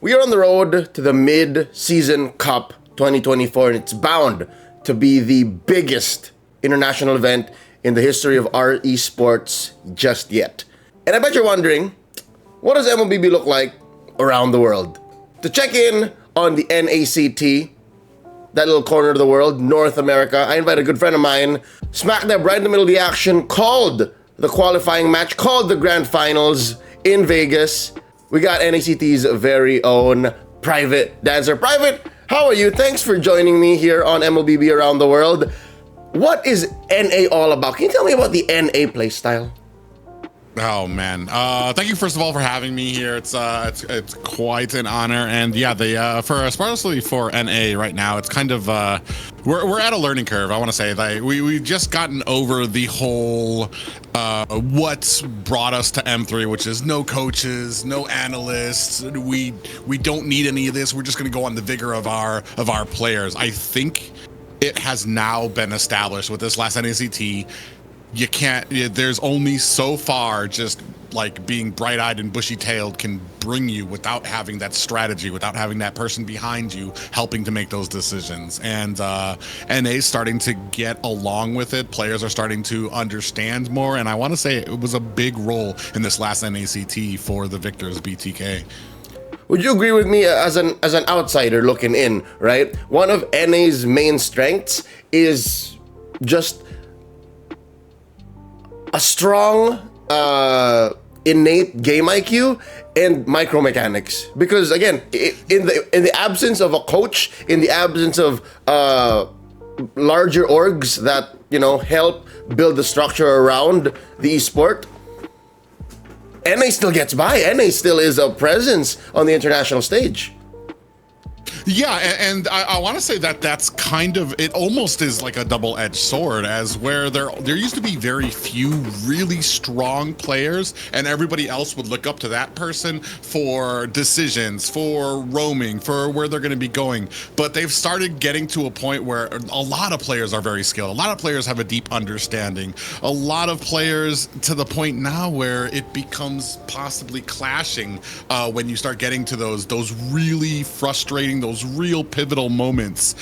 We are on the road to the Mid-Season Cup 2024, and it's bound to be the biggest international event in the history of our esports just yet. And I bet you're wondering, what does MLBB look like around the world? To check in on the NACT, that little corner of the world, North America, I invited a good friend of mine, smack dab right in the middle of the action, called the qualifying match, called the grand finals in Vegas. We got NACT's very own Private Dancer. Private, how are you? Thanks for joining me here on MLBB Around the World. What is NA all about? Can you tell me about the NA playstyle? Oh man, thank you first of all for having me here. It's quite an honor, and yeah, especially for NA right now, it's kind of we're at a learning curve. I want to say that we just gotten over the whole what's brought us to M3, which is no coaches, no analysts. We don't need any of this. We're just going to go on the vigor of our players. I think it has now been established with this last NACT. You can't, there's only so far just like being bright-eyed and bushy-tailed can bring you without having that strategy, without having that person behind you helping to make those decisions. And NA's starting to get along with it. Players are starting to understand more. And I want to say it was a big role in this last NACT for the victors, BTK. Would you agree with me as an outsider looking in, right? One of NA's main strengths is just a strong innate game IQ and micromechanics, because again, in the absence of a coach, in the absence of larger orgs that help build the structure around the esport, NA still gets by. NA still is a presence on the international stage. Yeah, and I want to say that that's kind of, it almost is like a double-edged sword, as where there used to be very few really strong players, and everybody else would look up to that person for decisions, for roaming, for where they're going to be going. But they've started getting to a point where a lot of players are very skilled. A lot of players have a deep understanding. A lot of players to the point now where it becomes possibly clashing when you start getting to those really frustrating, those real pivotal moments,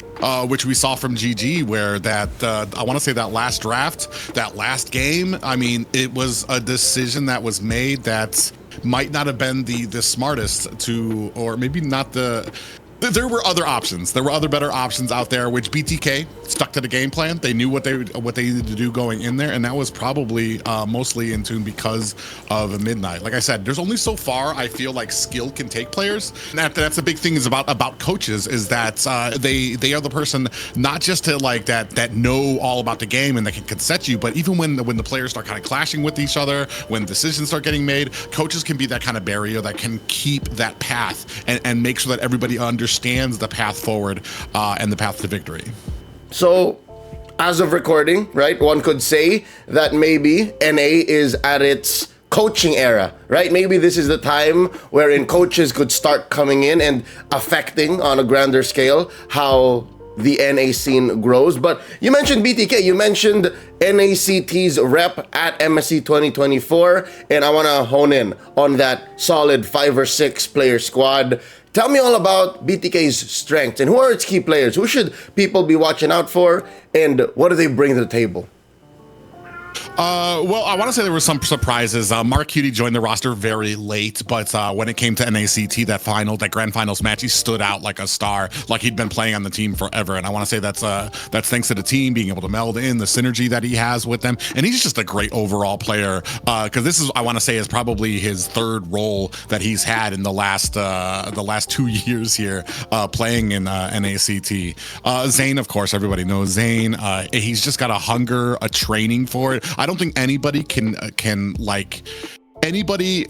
which we saw from GG, where that I want to say that last draft, that last game, I mean, it was a decision that was made that might not have been the smartest to, or maybe not the. There were other options. There were other better options out there, which BTK stuck to the game plan. They knew what they needed to do going in there, and that was probably mostly in tune because of Midnight. Like I said, there's only so far I feel like skill can take players. And that's the big thing is about coaches, is that they are the person not just to like that know all about the game and that can set you, but even when the players start kind of clashing with each other, when decisions start getting made, coaches can be that kind of barrier that can keep that path and make sure that everybody understands the path forward and the path to victory. So, as of recording, right, one could say that maybe NA is at its coaching era, right? Maybe this is the time wherein coaches could start coming in and affecting on a grander scale how the NA scene grows. But you mentioned BTK, you mentioned NACT's rep at MSC 2024, and I want to hone in on that solid 5 or 6 player squad. Tell me all about BTK's strengths and who are its key players? Who should people be watching out for, and what do they bring to the table? Well, I want to say there were some surprises. Mark Cutie joined the roster very late, but when it came to NACT, that grand finals match, he stood out like a star, like he'd been playing on the team forever. And I want to say that's thanks to the team being able to meld in, the synergy that he has with them, and he's just a great overall player. Because this is, I want to say, is probably his third role that he's had in the last 2 years here playing in NACT. Zane, of course, everybody knows Zane. He's just got a hunger, a training for it. I don't think anybody can like anybody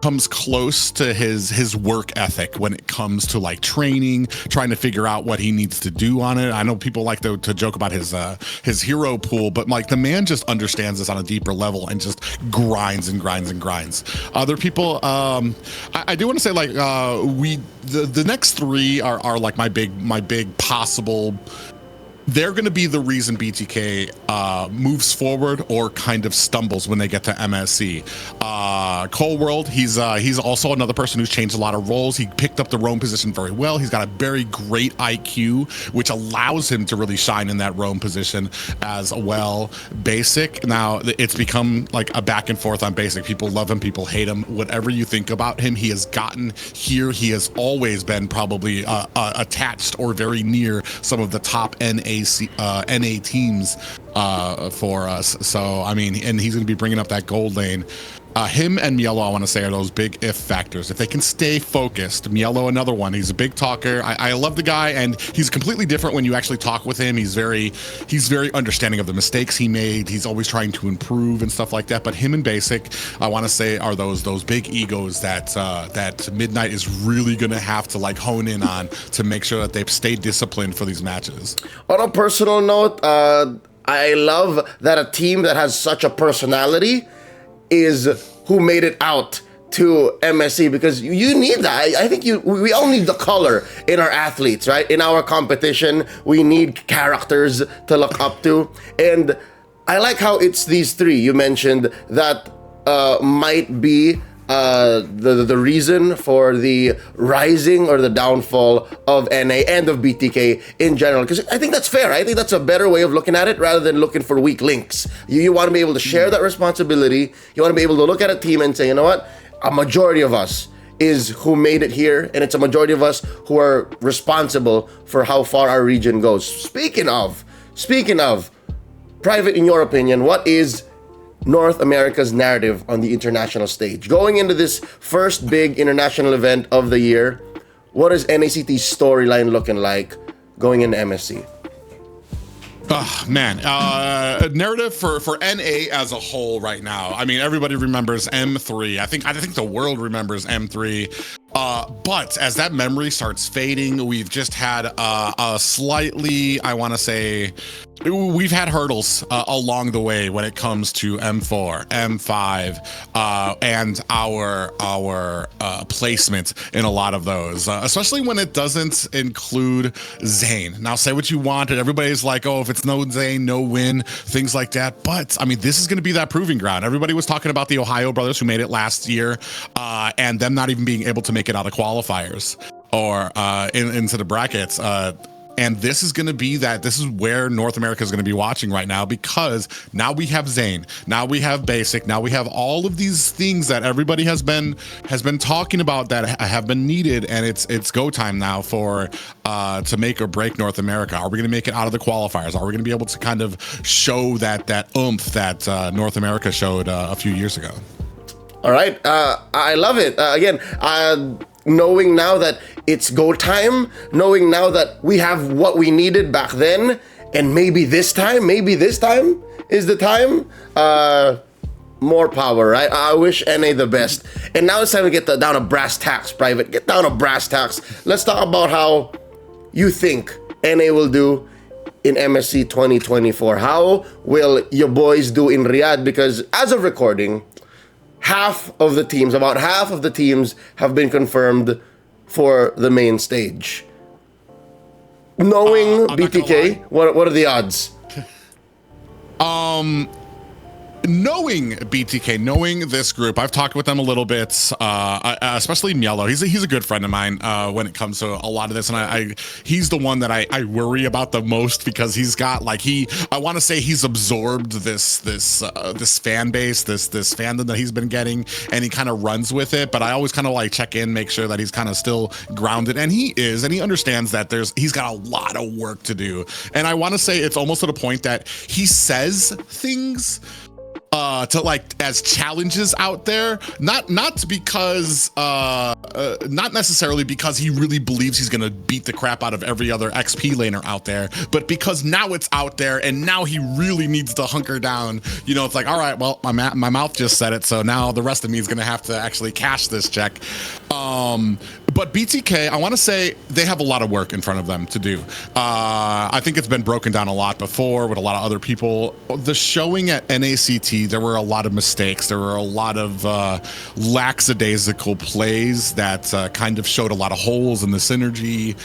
comes close to his work ethic when it comes to like training, trying to figure out what he needs to do on it. I know people like to joke about his hero pool, but like the man just understands this on a deeper level and just grinds and grinds and grinds. Other people, I do want to say like the next 3 are like my big possible they're going to be the reason BTK moves forward or kind of stumbles when they get to MSC. Cole World, he's also another person who's changed a lot of roles. He picked up the roam position very well. He's got a very great IQ, which allows him to really shine in that roam position as well. Basic, now it's become like a back and forth on Basic. People love him, people hate him. Whatever you think about him, he has gotten here. He has always been probably attached or very near some of the top NA teams for us. So, I mean, and he's going to be bringing up that gold lane. Him and Mielo, I want to say, are those big if factors. If they can stay focused, Mielo, another one. He's a big talker. I love the guy, and he's completely different when you actually talk with him. He's very understanding of the mistakes he made. He's always trying to improve and stuff like that. But him and Basic, I want to say, are those big egos that Midnight is really going to have to like hone in on to make sure that they stay disciplined for these matches. On a personal note, I love that a team that has such a personality is who made it out to MSC, because you need that. I think we all need the color in our athletes, right? In our competition, we need characters to look up to. And I like how it's these three you mentioned that might be the reason for the rising or the downfall of NA and of BTK in general, because I think that's fair. I think that's a better way of looking at it rather than looking for weak links. You want to be able to share that responsibility. You want to be able to look at a team and say, you know what, a majority of us is who made it here, and it's a majority of us who are responsible for how far our region goes. Speaking of, Private, in your opinion, what is North America's narrative on the international stage? Going into this first big international event of the year, what is NACT's storyline looking like going into MSC? Oh, man, narrative for NA as a whole right now. I mean, everybody remembers M3. I think the world remembers M3. But as that memory starts fading, we've just had a slightly, I want to say, we've had hurdles along the way when it comes to M4, M5, and our placement in a lot of those, especially when it doesn't include Zane. Now, say what you want, and everybody's like, oh, if it's no Zane, no win, things like that. But I mean, this is going to be that proving ground. Everybody was talking about the Ohio brothers who made it last year, and them not even being able to make it out of qualifiers or into the brackets. And this is going to be that. This is where North America is going to be watching right now, because now we have Zane, now we have Basic, now we have all of these things that everybody has been talking about that have been needed, and it's go time now for to make or break North America. Are we going to make it out of the qualifiers? Are we going to be able to kind of show that oomph that North America showed a few years ago? All right, I love it. Again, knowing now that it's go time, knowing now that we have what we needed back then, and maybe this time is the time. More power, right? I wish NA the best. And now it's time to get down to brass tacks, Private. Get down to brass tacks. Let's talk about how you think NA will do in MSC 2024. How will your boys do in Riyadh? Because as of recording, about half of the teams have been confirmed for the main stage. Knowing BTK, what are the odds? Knowing BTK, knowing this group, I've talked with them a little bit, especially Mielo. He's a good friend of mine when it comes to a lot of this, and he's the one that I worry about the most, because he's got like I want to say he's absorbed this fan base, this fandom that he's been getting, and he kind of runs with it. But I always kind of like check in, make sure that he's kind of still grounded, and he is, and he understands that he's got a lot of work to do. And I want to say it's almost at a point that he says things to like as challenges out there, not because not necessarily because he really believes he's gonna beat the crap out of every other XP laner out there, but because now it's out there and now he really needs to hunker down. You know, it's like, all right, well, my mouth just said it, so now the rest of me is gonna have to actually cash this check. But BTK, I want to say they have a lot of work in front of them to do. I think it's been broken down a lot before with a lot of other people. The showing at NACT, there were a lot of mistakes. There were a lot of lackadaisical plays that kind of showed a lot of holes in the synergy,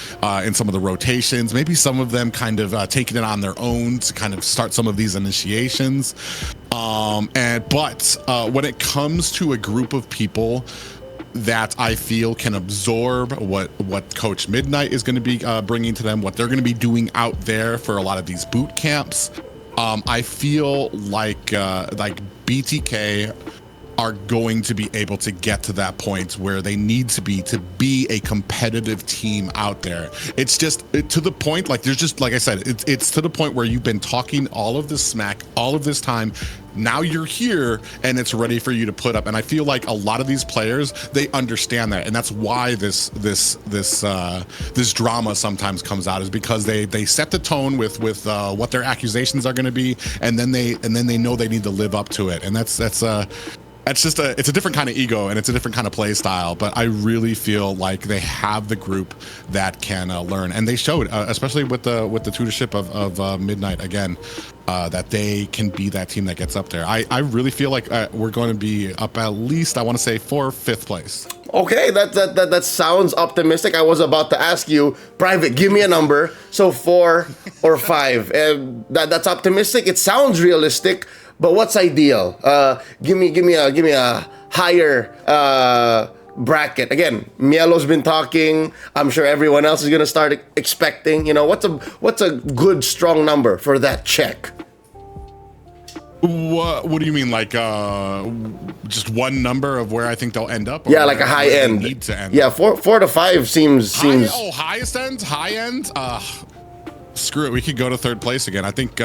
in some of the rotations. Maybe some of them kind of taking it on their own to kind of start some of these initiations. But when it comes to a group of people that I feel can absorb what Coach Midnight is going to be bringing to them, what they're going to be doing out there for a lot of these boot camps, I feel like BTK are going to be able to get to that point where they need to be a competitive team out there. It's just to the point, like there's just, like I said, it's to the point where you've been talking all of this smack all of this time. Now you're here and it's ready for you to put up. And I feel like a lot of these players, they understand that. And that's why this drama sometimes comes out, is because they set the tone with what their accusations are going to be. And then they know they need to live up to it. And it's a different kind of ego and it's a different kind of play style, but I really feel like they have the group that can learn, and they showed, especially with the tutorship of Midnight again, that they can be that team that gets up there. I really feel like we're going to be up at least, I want to say, 5th place. Okay, that sounds optimistic. I was about to ask you, Private, give me a number. So 4 or 5. That's optimistic. It sounds realistic. But what's ideal? Give me a higher bracket. Again, Mielo's been talking. I'm sure everyone else is gonna start expecting. You know, what's a good strong number for that check? What do you mean? Like just one number of where I think they'll end up? Yeah, like a high end. Need to end yeah, up? 4 to 5 seems. Highest end, high end. Screw it, we could go to 3rd place again. I think,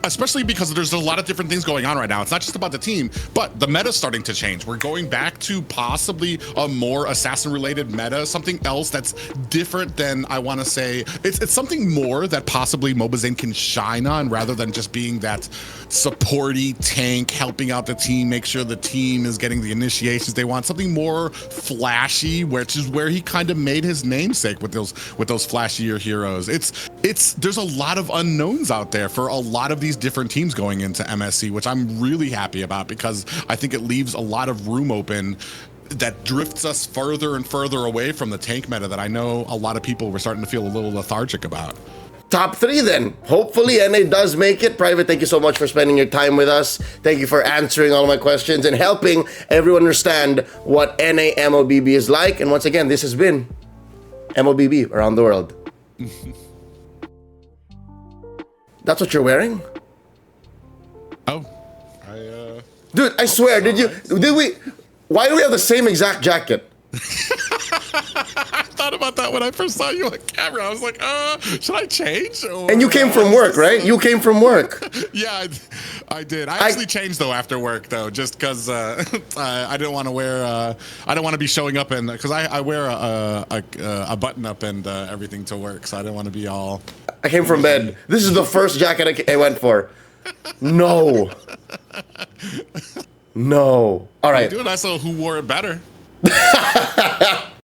especially because there's a lot of different things going on right now. It's not just about the team, but the meta's starting to change. We're going back to possibly a more assassin-related meta, something else that's different than, I want to say, it's something more that possibly Mobazane can shine on, rather than just being that supporty tank, helping out the team, make sure the team is getting the initiations they want. Something more flashy, which is where he kind of made his namesake with those flashier heroes. There's a lot of unknowns out there for a lot of these different teams going into MSC, which I'm really happy about, because I think it leaves a lot of room open that drifts us further and further away from the tank meta that I know a lot of people were starting to feel a little lethargic about. Top 3 then. Hopefully NA does make it. Private, thank you so much for spending your time with us. Thank you for answering all my questions and helping everyone understand what NA MLBB is like. And once again, this has been MLBB Around the World. That's what you're wearing? Oh, Dude, I swear, why do we have the same exact jacket? I thought about that when I first saw you on camera. I was like, should I change? And you came from work, right? You came from work. Yeah, I did. I actually changed though after work though, just because I didn't want to wear. I don't want to be showing up in, because I wear a button up and everything to work, so I didn't want to be all. I came from bed. This is the first jacket I went for. No. No. All right. Dude, I saw who wore it better.